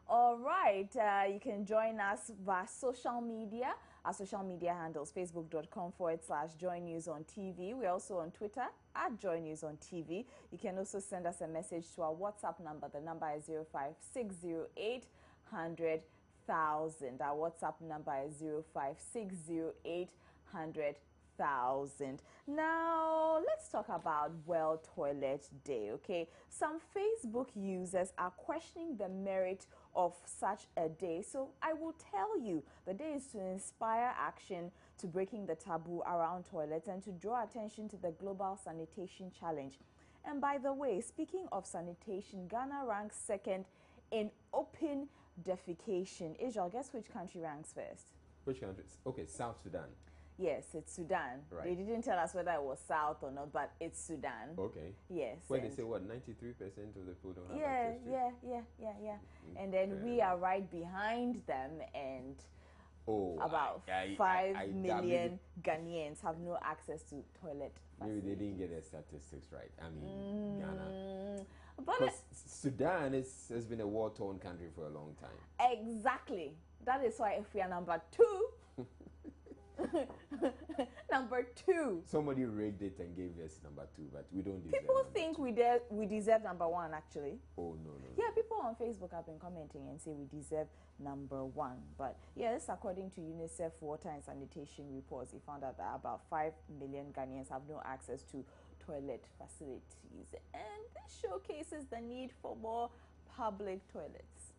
All right, you can join us via social media. Our social media handles facebook.com/Joy News on TV. We're also on Twitter @Joy News on TV. You can also send us a message to our WhatsApp number. The number is 0560800,000. Our WhatsApp number is 0560800,000. Now, let's talk about World Toilet Day, okay? Some Facebook users are questioning the merit of such a day. So I will tell you, the day is to inspire action to breaking the taboo around toilets and to draw attention to the global sanitation challenge. And by the way, speaking of sanitation, Ghana ranks second in open defecation. Israel, guess which country ranks first? Which country? Okay, South Sudan. Yes, it's Sudan. Right. They didn't tell us whether it was South or not, but it's Sudan. Okay. Yes. Well, they say what, 93% of the people don't have access to it? Yeah. And then we are right behind them, and about 5 million Ghanaians have no access to toilet facilities. Maybe they didn't get their statistics right. I mean, Ghana. But Sudan has been a war-torn country for a long time. Exactly. That is why if we are number 2, number 2. Somebody rigged it and gave us number 2, but we don't deserve. People think we deserve number 1, actually. Oh no. Yeah, people on Facebook have been commenting and say we deserve number 1. But yeah, this according to UNICEF Water and Sanitation reports. They found out that about 5 million Ghanaians have no access to toilet facilities, and this showcases the need for more public toilets.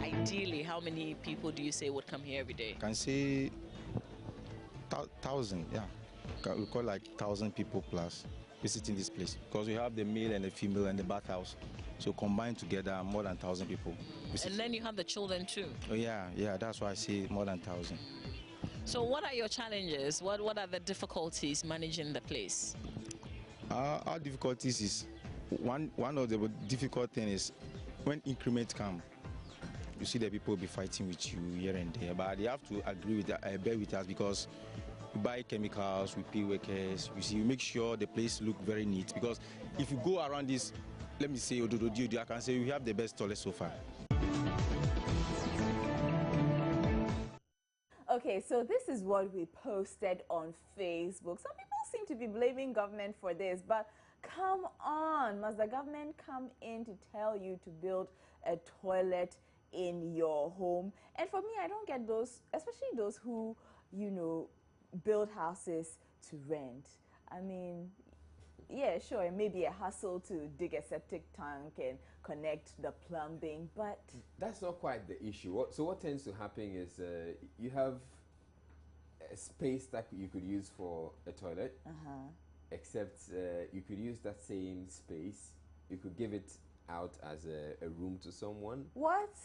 Ideally, how many people do you say would come here every day? Can say 1,000, yeah. We call like 1,000 people plus visiting this place, because we have the male and the female and the bathhouse. So combined together, more than 1,000 people visit. And then you have the children too. Oh yeah, that's why I say more than 1,000. So what are your challenges? What are the difficulties managing the place? Our difficulties is, one of the difficult things is when increments come, you see the people will be fighting with you here and there, but they have to agree with bear with us, because we buy chemicals, we pay workers, you see, we make sure the place look very neat, because if you go around this, let me say Ododo, I can say we have the best toilet so far. Okay, so this is what we posted on Facebook. Some people seem to be blaming government for this, but come on, must the government come in to tell you to build a toilet in your home? And for me, I don't get those, especially those who, build houses to rent. I mean, yeah, sure, it may be a hassle to dig a septic tank and connect the plumbing, but that's not quite the issue. So what tends to happen is you have a space that you could use for a toilet, except you could use that same space, you could give it out as a room to someone. What?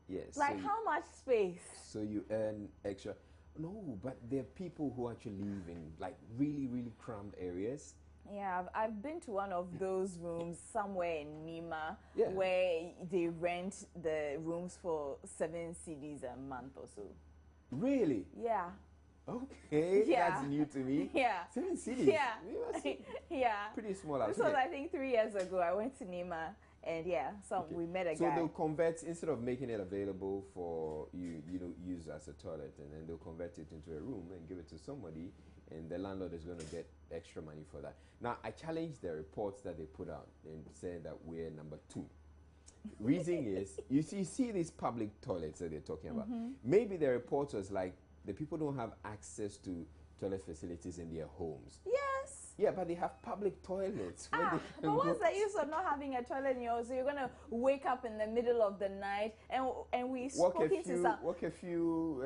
Yes. Like, how much space? So you earn extra. No, but there are people who actually live in like really, really crammed areas. Yeah, I've been to one of those rooms somewhere in Nima, Yeah. where they rent the rooms for 7 cedis a month or so. Really? Yeah. Okay, Yeah. that's new to me. Yeah. 7 cities. Yeah. Yeah. Pretty small. This was, I think, 3 years ago. I went to Nima, and yeah, we met a guy. So they'll convert, instead of making it available for use as a toilet, and then they'll convert it into a room and give it to somebody, and the landlord is going to get extra money for that. Now, I challenge the reports that they put out and saying that we're number 2. Reason is, you see these public toilets that they're talking about. Maybe the report was like, the people don't have access to toilet facilities in their homes. Yes. Yeah, but they have public toilets. But what's the use of not having a toilet in your house? So you're going to wake up in the middle of the night and we spoken to some... What if you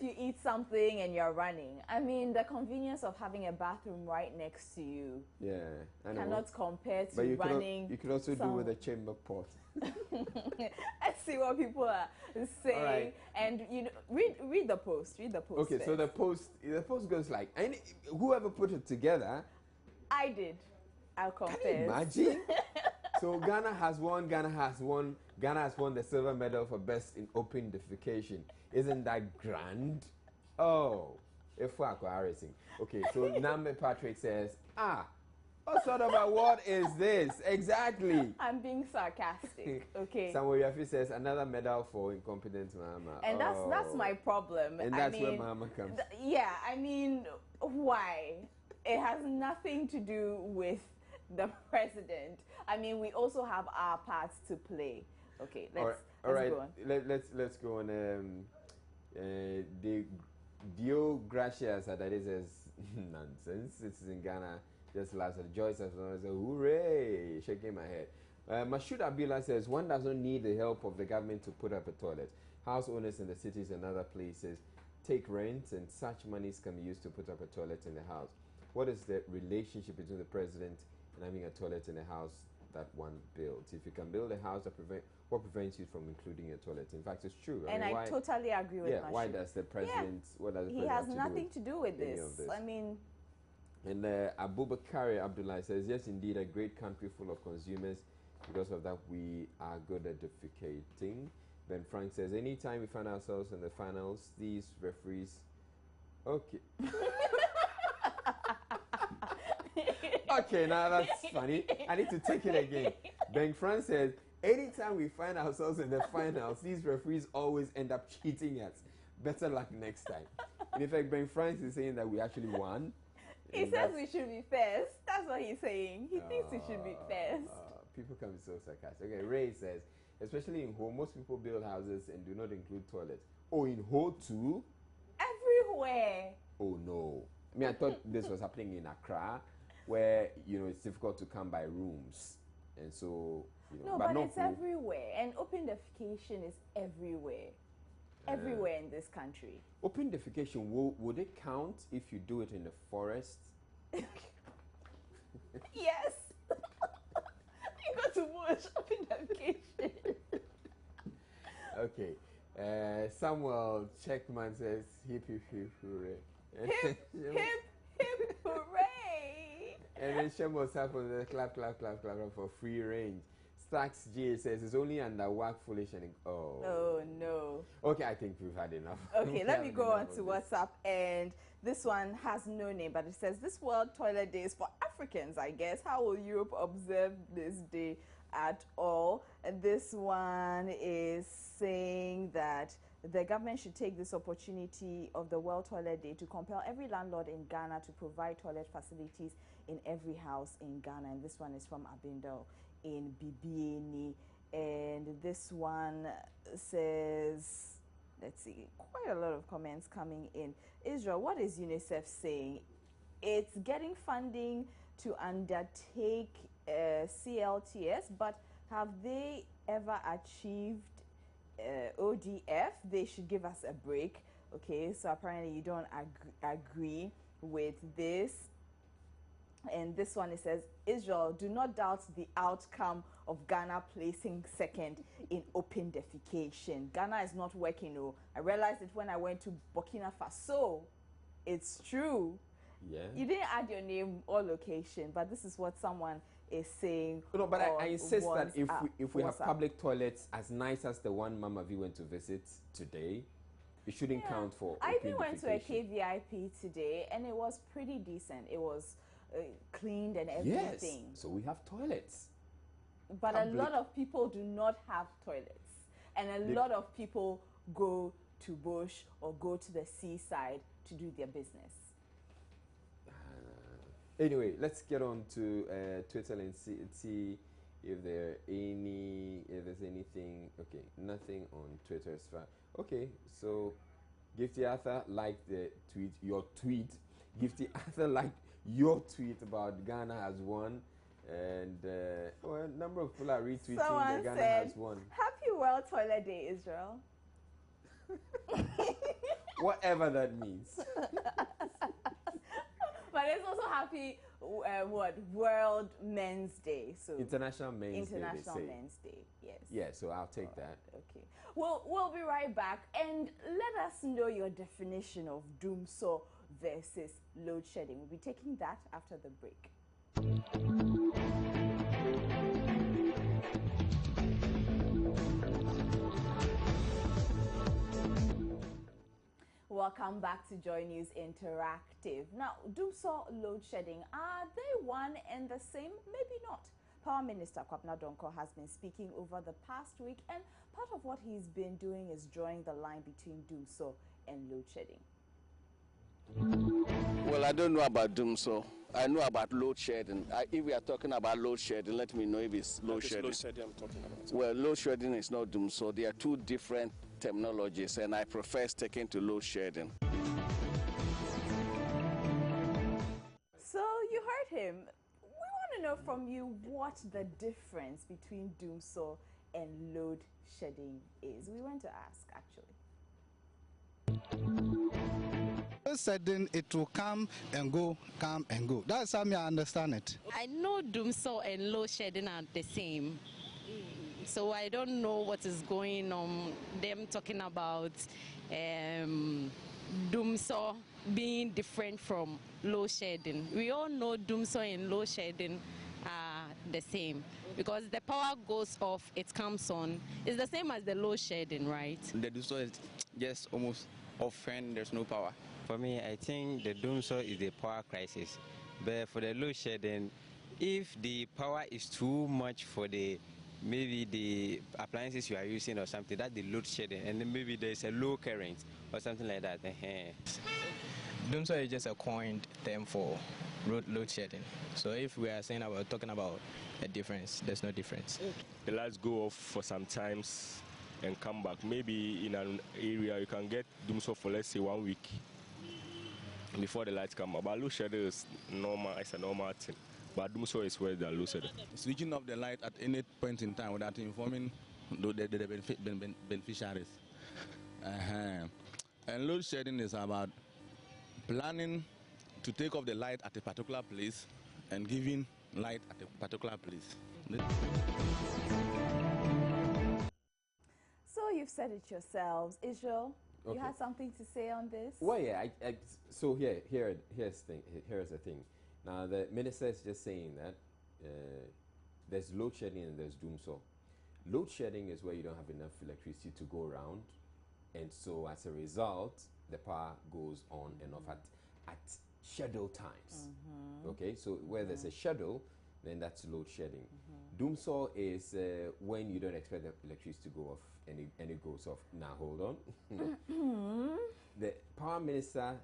eat something and you're running? I mean, the convenience of having a bathroom right next to you, yeah, I know, cannot compare to running. You could also do with a chamber pot. I see what people are saying, right. And read the post. Read the post. Okay, first. so the post goes like, and whoever put it together, I did. I'll confess. Can you imagine? So Ghana has won the silver medal for best in open defecation. Isn't that grand? Oh, if we're racing. Okay, so Nambe Patrick says, What sort of award is this? Exactly. I'm being sarcastic, okay? Samuel Yafi says another medal for incompetent mama. And that's my problem. And that's where mama comes. Yeah, I mean, why? It has nothing to do with the president. I mean, we also have our parts to play. Okay, let's go on. Let's go on. The Dio Gracias that is nonsense. It's in Ghana. Just last Joyce has said, hooray, shaking my head. Mashud Abila says, one doesn't need the help of the government to put up a toilet. House owners in the cities and other places take rent, and such monies can be used to put up a toilet in the house. What is the relationship between the president and having a toilet in a house that one builds? If you can build a house, what prevents you from including a toilet? In fact, it's true. And I totally agree with Mashud. Why does the president? Yeah. What does the president have nothing to do with this. I mean. And Abubakar Abdullah says, yes, indeed, a great country full of consumers. Because of that, we are good at defecating. Ben Frank says, anytime we find ourselves in the finals, these referees... Okay. Okay, now that's funny. I need to take it again. Ben Frank says, anytime we find ourselves in the finals, these referees always end up cheating us. Better luck next time. In fact, Ben Frank is saying that we actually won. He says we should be first. That's what he's saying. He thinks we should be first. People can be so sarcastic. Okay, Ray says, especially in Ho, most people build houses and do not include toilets. Oh, in Ho too? Everywhere. Oh no. I mean, I thought this was happening in Accra, where it's difficult to come by rooms, and so No, but it's everywhere, and open defecation is everywhere. Everywhere in this country. Open defecation, would it count if you do it in the forest? Yes. You go to bush, open defecation. Okay. Samuel Checkman says, hip, hip, hip, hooray. Hip, hip, hip, hooray. And then Shemo Sapo says, clap, clap, clap, clap for free range. Stax J says it's only under work foolish and oh no. Okay, I think we've had enough. Okay, let me go on to WhatsApp, and this one has no name, but it says this World Toilet Day is for Africans, I guess. How will Europe observe this day at all? And this one is saying that the government should take this opportunity of the World Toilet Day to compel every landlord in Ghana to provide toilet facilities in every house in Ghana. And this one is from Abindo in Bibieni, and this one says, let's see, quite a lot of comments coming in. Israel, what is UNICEF saying? It's getting funding to undertake CLTS, but have they ever achieved ODF? They should give us a break. Okay, so apparently you don't agree with this. And this one, it says, Israel, do not doubt the outcome of Ghana placing second in open defecation. Ghana is not working. Oh, I realized it when I went to Burkina Faso. It's true. Yeah. You didn't add your name or location, but this is what someone is saying. No, but I insist that if we have public toilets as nice as the one Mama V went to visit today, it shouldn't count for I even went to a defecation. KVIP today, and it was pretty decent. It was cleaned and everything. Yes, so we have toilets. But a lot of people do not have toilets, and a lot of people go to bush or go to the seaside to do their business. Anyway, let's get on to Twitter and see if there's anything. Okay, nothing on Twitter is fine. Okay, so Gifty Arthur liked your tweet. Gifty Arthur liked your tweet about Ghana has won, and a number of people are retweeting that Ghana has won. Happy World Toilet Day, Israel. Whatever that means. But it's also happy World Men's Day. So International Men's Day. International Men's Day. Yes. Yeah, so I'll take that. Okay. We'll be right back, and let us know your definition of Dumsor versus load shedding. We'll be taking that after the break. welcome back to Joy News Interactive. Now, Dumsor load shedding, are they one and the same? Maybe not. Power Minister Kwabena Donkor has been speaking over the past week, and part of what he's been doing is drawing the line between Dumsor and load shedding. Well, I don't know about Dumsor. I know about load shedding. If we are talking about load shedding, let me know if it's load shedding. Load shedding I'm talking about. Well, load shedding is not Dumsor. They are two different terminologies, and I prefer sticking to load shedding. So you heard him. We want to know from you what the difference between Dumsor and load shedding is. We want to ask, actually. Sudden it will come and go. That's how I understand it. I know Dumsor and load shedding are the same. So I don't know what is going on. Them talking about Dumsor being different from load shedding. We all know Dumsor and load shedding are the same because the power goes off, it comes on. It's the same as the load shedding, right? The Dumsor is just almost off and there's no power. For me, I think the Dumsor is the power crisis. But for the load shedding, if the power is too much for maybe the appliances you are using or something, that's the load shedding, and then maybe there's a low current or something like that. Dumsor is just a coined term for load shedding. So if we are talking about a difference, there's no difference. The lights go off for some times and come back. Maybe in an area you can get Dumsor for, let's say, 1 week before the lights come up. But load shedding is normal, it's a normal thing. But Dumsor is where they are load shedding. Switching off the light at any point in time without informing the beneficiaries. And load shedding is about planning to take off the light at a particular place and giving light at a particular place. So you've said it yourselves. Israel, Okay. you had something to say on this? Well, yeah. So here's the thing. Now the minister is just saying that there's load shedding and there's Dumsor. Load shedding is where you don't have enough electricity to go around, and so as a result, the power goes on and off at scheduled times. Okay, so where there's a schedule, then that's load shedding. Dumsor is when you don't expect the electricity to go off and it goes off. Now hold on. The power minister,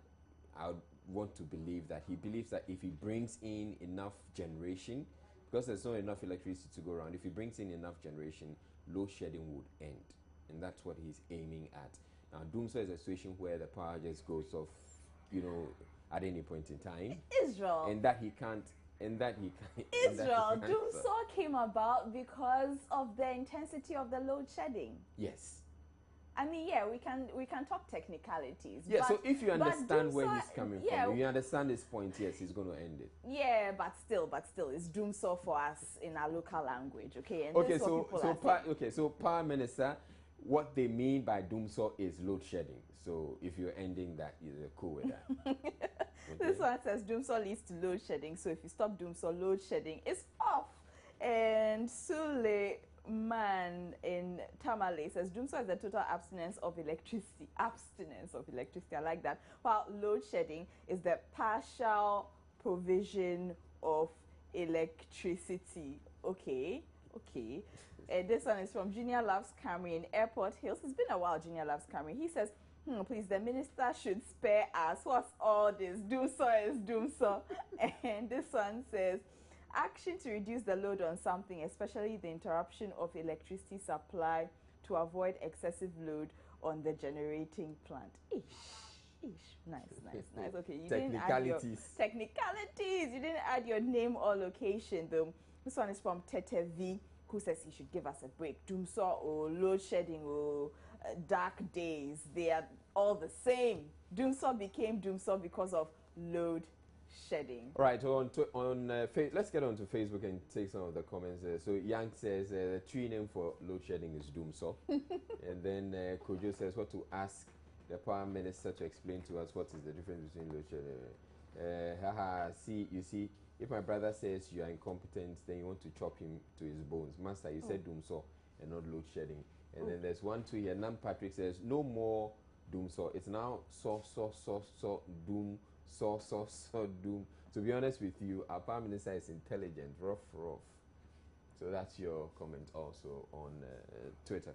I would want to believe that he believes that if he brings in enough generation, because there's not enough electricity to go around, if he brings in enough generation, load shedding would end, and that's what he's aiming at. Now Dumsor is a situation where the power just goes off, at any point in time. Israel. And that he can't. Israel, Dumsor came about because of the intensity of the load shedding. Yes. I mean, yeah, we can talk technicalities. Yeah, but, so if you understand where he's coming from, you understand his point, yes, he's going to end it. Yeah, but still, it's Dumsor for us in our local language, okay? And Okay, so Power Minister, what they mean by Dumsor is load shedding. So if you're ending that, you're cool with that. Okay. This one says Dumsor leads to load shedding. So if you stop Dumsor, load shedding is off. And Sule Man in Tamale says Dumsor is the total abstinence of electricity. I like that. While load shedding is the partial provision of electricity. Okay. This one is from Junior Loves Camry in Airport Hills. It's been a while, Junior Loves Camry. He says, please, the minister should spare us. What's all this? Dumsor is Dumsor. And this one says, action to reduce the load on something, especially the interruption of electricity supply to avoid excessive load on the generating plant. Nice. Okay, you didn't add your technicalities. You didn't add your name or location, though. This one is from Tete V, who says he should give us a break. Dumsor or load shedding or dark days, they are all the same. Dumsor became Dumsor because of load shedding. Right, let's get on to Facebook and take some of the comments. So Yang says the tree name for load shedding is Dumsor. And then Kojo says what to ask the Power Minister to explain to us what is the difference between load shedding. You see, if my brother says you are incompetent, then you want to chop him to his bones. Master, you said Dumsor and not load shedding. And then there's one too here. Nam Patrick says no more Dumsor. It's now doom, doom. To be honest with you, our Prime Minister is intelligent, rough. So that's your comment also on Twitter.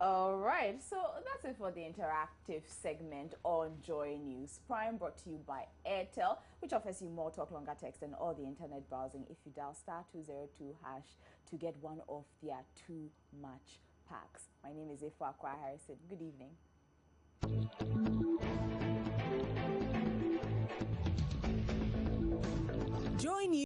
All right, so that's it for the interactive segment on Joy News Prime, brought to you by Airtel, which offers you more talk, longer text, and all the internet browsing if you dial *202# to get one of their 2 match packs. My name is Efo Akwa Harrison. Good evening. Join you.